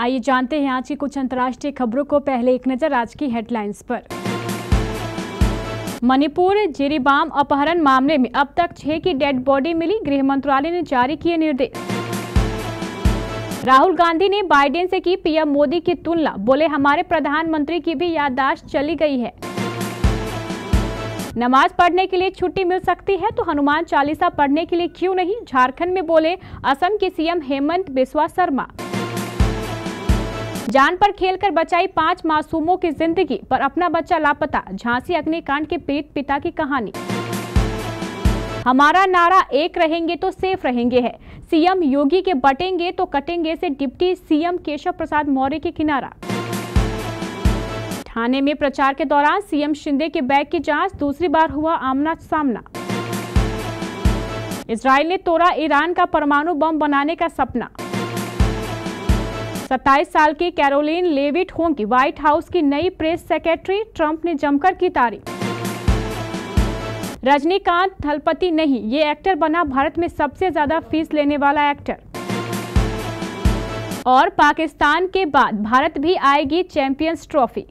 आइए जानते हैं आज की कुछ अंतर्राष्ट्रीय खबरों को। पहले एक नजर आज की हेडलाइंस पर। मणिपुर जिरीबाम अपहरण मामले में अब तक 6 की डेड बॉडी मिली, गृह मंत्रालय ने जारी किए निर्देश। राहुल गांधी ने बाइडेन से की पीएम मोदी की तुलना, बोले हमारे प्रधानमंत्री की भी याददाश्त चली गई है। नमाज पढ़ने के लिए छुट्टी मिल सकती है तो हनुमान चालीसा पढ़ने के लिए क्यों नहीं, झारखंड में बोले असम के सीएम हेमंत बिस्वा शर्मा। जान पर खेलकर बचाई 5 मासूमों की जिंदगी, पर अपना बच्चा लापता, झांसी अग्निकांड के पीड़ित पिता की कहानी। हमारा नारा एक रहेंगे तो सेफ रहेंगे है, सीएम योगी के बटेंगे तो कटेंगे से डिप्टी सीएम केशव प्रसाद मौर्य की किनारा। ठाणे में प्रचार के दौरान सीएम शिंदे के बैग की जांच, दूसरी बार हुआ आमना सामना। इजराइल ने तोड़ा ईरान का परमाणु बम बनाने का सपना। 27 साल की कैरोलिन लेविट होंगी व्हाइट हाउस की नई प्रेस सेक्रेटरी, ट्रंप ने जमकर की तारीफ। रजनीकांत थलपति नहीं, ये एक्टर बना भारत में सबसे ज्यादा फीस लेने वाला एक्टर। और पाकिस्तान के बाद भारत भी आएगी चैंपियंस ट्रॉफी।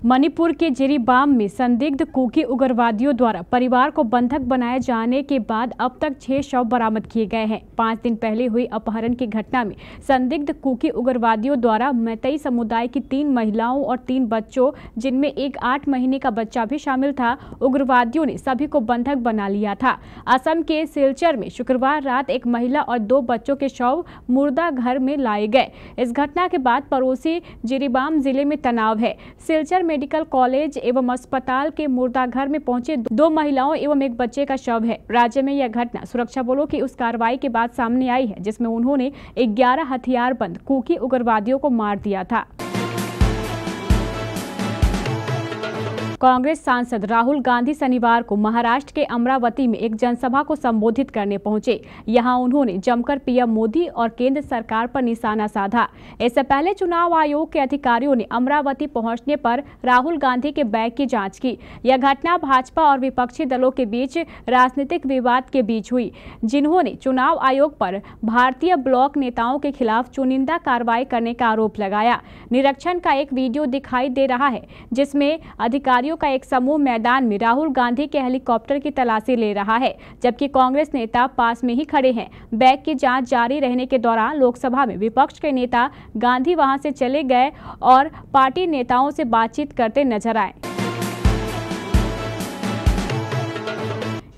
मणिपुर के जिरीबाम में संदिग्ध कुकी उग्रवादियों द्वारा परिवार को बंधक बनाए जाने के बाद अब तक 6 शव बरामद किए गए हैं। 5 दिन पहले हुई अपहरण की घटना में संदिग्ध कुकी उग्रवादियों द्वारा मैतेई समुदाय की 3 महिलाओं और 3 बच्चों, जिनमें एक 8 महीने का बच्चा भी शामिल था, उग्रवादियों ने सभी को बंधक बना लिया था। असम के सिलचर में शुक्रवार रात एक महिला और 2 बच्चों के शव मुर्दा घर में लाए गए। इस घटना के बाद पड़ोसी जिरीबाम जिले में तनाव है। सिलचर मेडिकल कॉलेज एवं अस्पताल के मुर्दा घर में पहुंचे 2 महिलाओं एवं एक बच्चे का शव है। राज्य में यह घटना सुरक्षा बलों की उस कार्रवाई के बाद सामने आई है जिसमें उन्होंने 11 हथियारबंद कुकी उग्रवादियों को मार दिया था। कांग्रेस सांसद राहुल गांधी शनिवार को महाराष्ट्र के अमरावती में एक जनसभा को संबोधित करने पहुंचे। यहां उन्होंने जमकर पीएम मोदी और केंद्र सरकार पर निशाना साधा। इससे पहले चुनाव आयोग के अधिकारियों ने अमरावती पहुंचने पर राहुल गांधी के बैग की जांच की। यह घटना भाजपा और विपक्षी दलों के बीच राजनीतिक विवाद के बीच हुई, जिन्होंने चुनाव आयोग पर भारतीय ब्लॉक नेताओं के खिलाफ चुनिंदा कार्रवाई करने का आरोप लगाया। निरीक्षण का एक वीडियो दिखाई दे रहा है जिसमें अधिकारियों का एक समूह मैदान में राहुल गांधी के हेलीकॉप्टर की तलाशी ले रहा है, जबकि कांग्रेस नेता पास में ही खड़े हैं। बैग की जांच जारी रहने के दौरान लोकसभा में विपक्ष के नेता गांधी वहां से चले गए और पार्टी नेताओं से बातचीत करते नजर आए।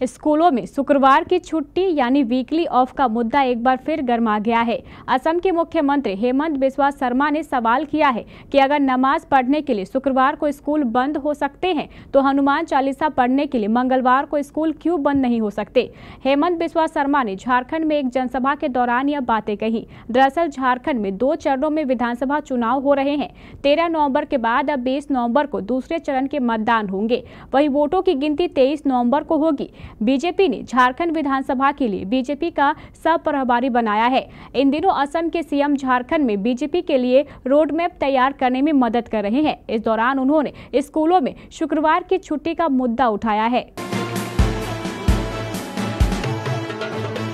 स्कूलों में शुक्रवार की छुट्टी यानी वीकली ऑफ का मुद्दा एक बार फिर गर्मा गया है। असम के मुख्यमंत्री हेमंत बिस्वा शर्मा ने सवाल किया है कि अगर नमाज पढ़ने के लिए शुक्रवार को स्कूल बंद हो सकते हैं तो हनुमान चालीसा पढ़ने के लिए मंगलवार को स्कूल क्यों बंद नहीं हो सकते। हेमंत बिस्वा शर्मा ने झारखंड में एक जनसभा के दौरान यह बातें कही। दरअसल झारखंड में 2 चरणों में विधानसभा चुनाव हो रहे हैं। 13 नवंबर के बाद अब 20 नवंबर को दूसरे चरण के मतदान होंगे। वहीं वोटों की गिनती 23 नवंबर को होगी। बीजेपी ने झारखंड विधानसभा के लिए बीजेपी का सब प्रभारी बनाया है। इन दिनों असम के सीएम झारखंड में बीजेपी के लिए रोड मैप तैयार करने में मदद कर रहे हैं। इस दौरान उन्होंने स्कूलों में शुक्रवार की छुट्टी का मुद्दा उठाया है।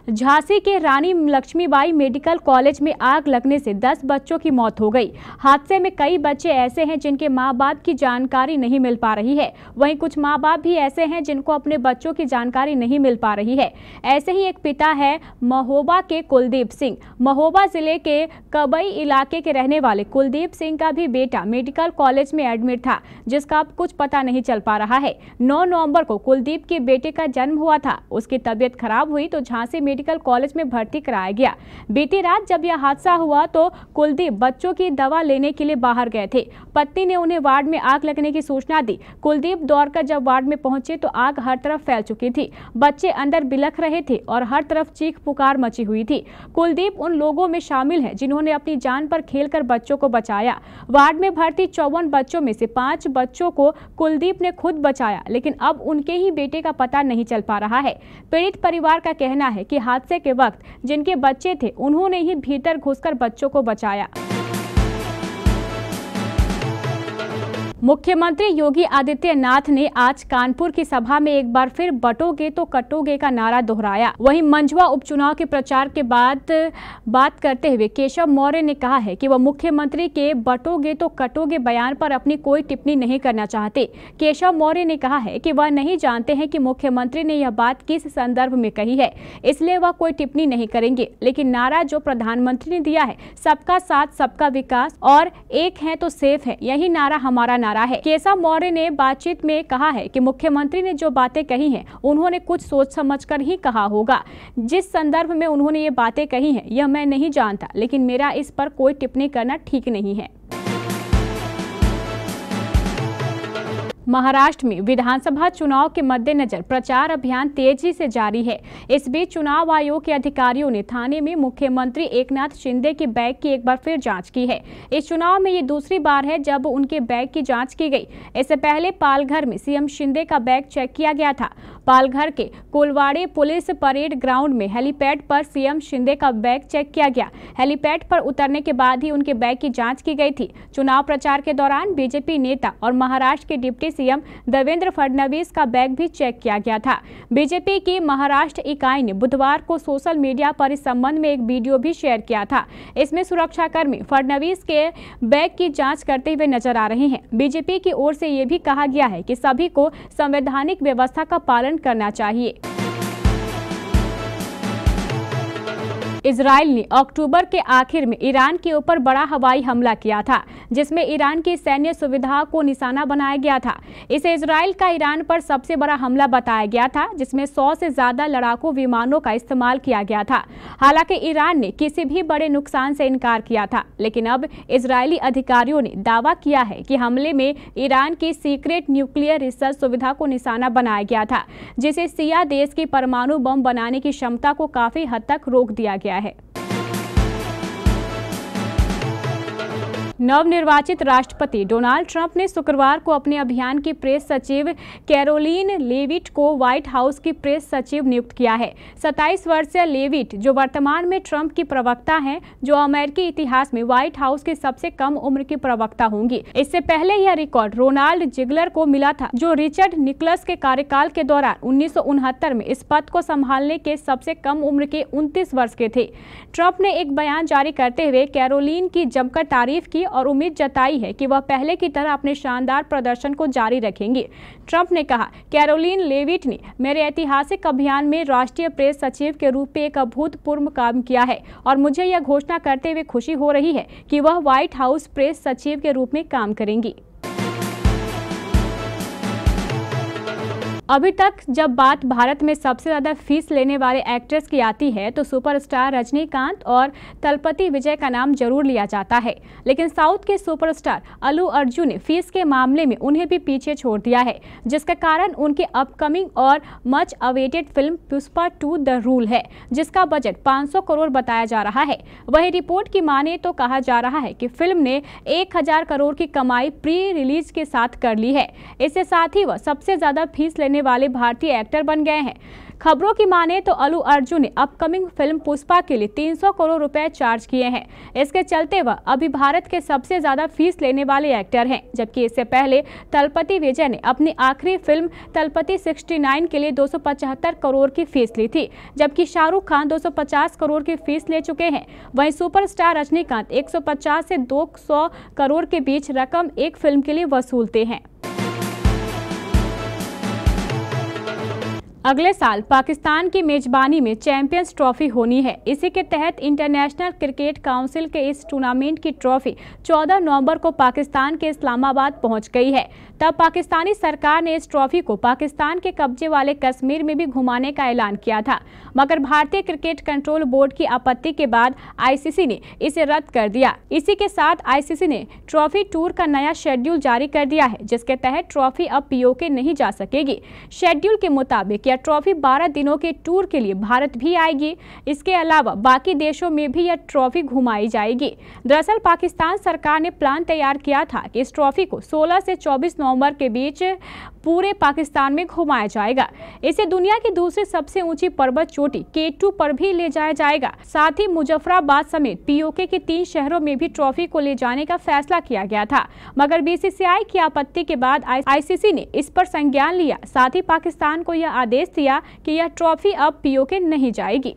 झांसी के रानी लक्ष्मीबाई मेडिकल कॉलेज में आग लगने से 10 बच्चों की मौत हो गई। हादसे में कई बच्चे ऐसे हैं जिनके मां बाप की जानकारी नहीं मिल पा रही है। वहीं कुछ मां बाप भी ऐसे हैं जिनको अपने बच्चों की जानकारी नहीं मिल पा रही है। ऐसे ही एक पिता है महोबा के कुलदीप सिंह। महोबा जिले के कबई इलाके के रहने वाले कुलदीप सिंह का भी बेटा मेडिकल कॉलेज में एडमिट था, जिसका अब कुछ पता नहीं चल पा रहा है। 9 नवंबर को कुलदीप के बेटे का जन्म हुआ था। उसकी तबीयत खराब हुई तो झांसी मेडिकल कॉलेज में भर्ती कराया गया। बीती रात जब यह हादसा हुआ तो कुलदीप बच्चों की दवा लेने के लिए बाहर गए थे। पत्नी ने उन्हें वार्ड में आग लगने की सूचना दी। कुलदीप दौड़कर जब वार्ड में पहुंचे तो आग हर तरफ फैल चुकी थी। बच्चे अंदर बिलख रहे थे और हर तरफ चीख पुकार मची हुई थी। कुलदीप उन लोगों में शामिल है जिन्होंने अपनी जान पर खेलकर बच्चों को बचाया। वार्ड में भर्ती 54 बच्चों में से 5 बच्चों को कुलदीप ने खुद बचाया, लेकिन अब उनके ही बेटे का पता नहीं चल पा रहा है। पीड़ित परिवार का कहना है कि हादसे के वक्त जिनके बच्चे थे उन्होंने ही भीतर घुसकर बच्चों को बचाया। मुख्यमंत्री योगी आदित्यनाथ ने आज कानपुर की सभा में एक बार फिर बटोगे तो कटोगे का नारा दोहराया। वहीं मंझवा उपचुनाव के प्रचार के बाद बात करते हुए केशव मौर्य ने कहा है कि वह मुख्यमंत्री के बटोगे तो कटोगे बयान पर अपनी कोई टिप्पणी नहीं करना चाहते। केशव मौर्य ने कहा है कि वह नहीं जानते हैं कि मुख्यमंत्री ने यह बात किस संदर्भ में कही है, इसलिए वह कोई टिप्पणी नहीं करेंगे। लेकिन नारा जो प्रधानमंत्री ने दिया है, सबका साथ सबका विकास और एक है तो सेफ है, यही नारा हमारा नारा है। केशव मौर्य ने बातचीत में कहा है कि मुख्यमंत्री ने जो बातें कही हैं, उन्होंने कुछ सोच समझकर ही कहा होगा। जिस संदर्भ में उन्होंने ये बातें कही हैं, यह मैं नहीं जानता, लेकिन मेरा इस पर कोई टिप्पणी करना ठीक नहीं है। महाराष्ट्र में विधानसभा चुनाव के मद्देनजर प्रचार अभियान तेजी से जारी है। इस बीच चुनाव आयोग के अधिकारियों ने थाने में मुख्यमंत्री एकनाथ शिंदे के बैग की एक बार फिर जांच की है। इस चुनाव में ये दूसरी बार है जब उनके बैग की जांच की गई। इससे पहले पालघर में सीएम शिंदे का बैग चेक किया गया था। पालघर के कोलवाड़ी पुलिस परेड ग्राउंड में हेलीपैड पर सीएम शिंदे का बैग चेक किया गया। हेलीपैड पर उतरने के बाद ही उनके बैग की जांच की गई थी। चुनाव प्रचार के दौरान बीजेपी नेता और महाराष्ट्र के डिप्टी सीएम देवेंद्र फडणवीस का बैग भी चेक किया गया था। बीजेपी की महाराष्ट्र इकाई ने बुधवार को सोशल मीडिया पर इस संबंध में एक वीडियो भी शेयर किया था। इसमें सुरक्षाकर्मी फडणवीस के बैग की जांच करते हुए नजर आ रहे हैं। बीजेपी की ओर से यह भी कहा गया है कि सभी को संवैधानिक व्यवस्था का पालन करना चाहिए। इजराइल ने अक्टूबर के आखिर में ईरान के ऊपर बड़ा हवाई हमला किया था, जिसमें ईरान की सैन्य सुविधा को निशाना बनाया गया था। इसे इजराइल का ईरान पर सबसे बड़ा हमला बताया गया था, जिसमें 100 से ज्यादा लड़ाकू विमानों का इस्तेमाल किया गया था। हालांकि ईरान ने किसी भी बड़े नुकसान से इनकार किया था, लेकिन अब इजरायली अधिकारियों ने दावा किया है कि हमले में ईरान की सीक्रेट न्यूक्लियर रिसर्च सुविधा को निशाना बनाया गया था, जिसे शिया देश की परमाणु बम बनाने की क्षमता को काफी हद तक रोक दिया गया है। नवनिर्वाचित राष्ट्रपति डोनाल्ड ट्रंप ने शुक्रवार को अपने अभियान की प्रेस सचिव कैरोलिन लेविट को व्हाइट हाउस की प्रेस सचिव नियुक्त किया है। 27 वर्षीय लेविट, जो वर्तमान में ट्रंप की प्रवक्ता हैं, जो अमेरिकी इतिहास में व्हाइट हाउस की सबसे कम उम्र की प्रवक्ता होंगी। इससे पहले यह रिकॉर्ड रोनाल्ड जिगलर को मिला था, जो रिचर्ड निकलस के कार्यकाल के दौरान 1969 में इस पद को संभालने के सबसे कम उम्र के 29 वर्ष के थे। ट्रंप ने एक बयान जारी करते हुए कैरोलिन की जमकर तारीफ की और उम्मीद जताई है कि वह पहले की तरह अपने शानदार प्रदर्शन को जारी रखेंगे। ट्रंप ने कहा, कैरोलिन लेविट ने मेरे ऐतिहासिक अभियान में राष्ट्रीय प्रेस सचिव के रूप में एक अभूतपूर्व काम किया है और मुझे यह घोषणा करते हुए खुशी हो रही है कि वह व्हाइट हाउस प्रेस सचिव के रूप में काम करेंगी। अभी तक जब बात भारत में सबसे ज्यादा फीस लेने वाले एक्ट्रेस की आती है तो सुपरस्टार रजनीकांत और तलपति विजय का नाम जरूर लिया जाता है, लेकिन साउथ के सुपरस्टार अल्लू अर्जुन ने फीस के मामले में उन्हें भी पीछे छोड़ दिया है, जिसका कारण उनकी अपकमिंग और much awaited film Pushpa 2 the rule है, जिसका बजट 500 करोड़ बताया जा रहा है। वही रिपोर्ट की माने तो कहा जा रहा है कि फिल्म ने 1000 करोड़ की कमाई प्री रिलीज के साथ कर ली है। इसके साथ ही वह सबसे ज्यादा फीस लेने वाले भारतीय एक्टर बन गए हैं। खबरों की माने तो अल्लू अर्जुन ने अपकमिंग फिल्म पुष्पा के लिए 300 करोड़ रुपए चार्ज किए हैं। इसके चलते वह अभी भारत के सबसे ज्यादा फीस लेने वाले एक्टर हैं, जबकि इससे पहले तलपति विजय ने अपनी आखिरी फिल्म तलपति 69 के लिए 275 करोड़ की फीस ली थी, जबकि शाहरुख खान 250 करोड़ की फीस ले चुके हैं। वहीं सुपरस्टार रजनीकांत 150 से 200 करोड़ के बीच रकम एक फिल्म के लिए वसूलते हैं। अगले साल पाकिस्तान की मेजबानी में चैंपियंस ट्रॉफी होनी है। इसी के तहत इंटरनेशनल क्रिकेट काउंसिल के इस टूर्नामेंट की ट्रॉफी 14 नवंबर को पाकिस्तान के इस्लामाबाद पहुंच गई है। तब पाकिस्तानी सरकार ने इस ट्रॉफी को पाकिस्तान के कब्जे वाले कश्मीर में भी घुमाने का ऐलान किया था, मगर भारतीय क्रिकेट कंट्रोल बोर्ड की आपत्ति के बाद आईसीसी ने इसे रद्द कर दिया। इसी के साथ आईसीसी ने ट्रॉफी टूर का नया शेड्यूल जारी कर दिया है, जिसके तहत ट्रॉफी अब पीओके नहीं जा सकेगी। शेड्यूल के मुताबिक यह ट्रॉफी 12 दिनों के टूर के लिए भारत भी आएगी। इसके अलावा बाकी देशों में भी यह ट्रॉफी घुमाई जाएगी। दरअसल पाकिस्तान सरकार ने प्लान तैयार किया था कि इस ट्रॉफी को 16 से 24 नवंबर के बीच पूरे पाकिस्तान में घुमाया जाएगा। इसे दुनिया की दूसरी सबसे ऊंची पर्वत चोटी K2 पर भी ले जाया जाएगा। साथ ही मुजफ्फराबाद समेत POK के 3 शहरों में भी ट्रॉफी को ले जाने का फैसला किया गया था, मगर BCCI की आपत्ति के बाद ICC ने इस पर संज्ञान लिया। साथ ही पाकिस्तान को यह आदेश दिया कि यह ट्रॉफी अब POK नहीं जाएगी।